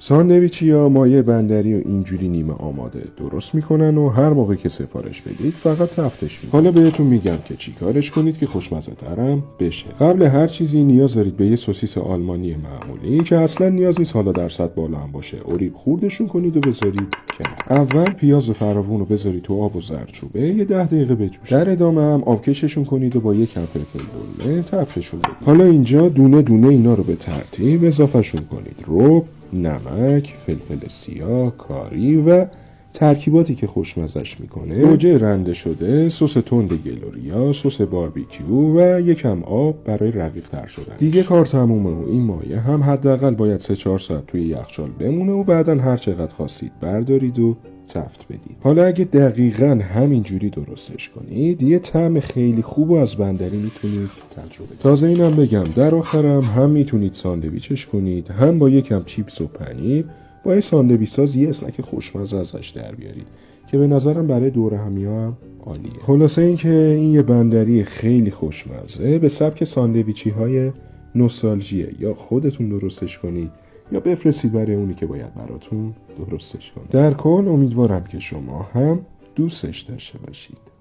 ساندویچیا مایه بندری و اینجوری نیمه آماده درست میکنن و هر موقع که سفارش بدید فقط تفتش میکنن. حالا بهتون میگم که چی کارش کنید که خوشمزه ترم بشه. قبل هر چیزی نیاز دارید به یه سوسیس آلمانی معمولی که اصلا نیاز نیست حالا درصد بالا هم باشه. اوریب خوردشون کنید و بذارید کنار. اول پیاز فراوون رو بذارید تو آب و زردچوبه یه 10 دقیقه بجوشه. در ادامه هم آبکششون کنید و با یک کم فلفل دلمه تفتشون بدید. حالا اینجا دونه دونه اینا رو به ترتیب اضافهشون کنید. رب، نمک، فلفل سیاه، کاری و ترکیباتی که خوشمزش میکنه. گوجه رنده شده، سس تند گلوریا، سس باربیکیو و یکم آب برای رقیق تر شدن. دیگه کار تمومه و این مایه هم حداقل باید 3-4 ساعت توی یخچال بمونه و بعدن هر چقدر خواستید بردارید و تفت بدید. حالا اگه دقیقاً همین جوری درستش کنید یه طعم خیلی خوب و از بندری میتونید تجربه. تازه اینم بگم در آخرم هم میتونید ساندویچش کنید هم با یکم چیپس و پنیر با یه ساندویچ ساز یه اسنک خوشمزه ازش در بیارید که به نظرم برای دور همی‌ها هم عالیه. خلاصه این که این یه بندری خیلی خوشمزه به سبک ساندویچی‌های نوستالژیه. یا خودتون درستش کنید یا بفرستید برای اونی که باید براتون درستش کنه. در کل امیدوارم که شما هم دوستش داشته باشید.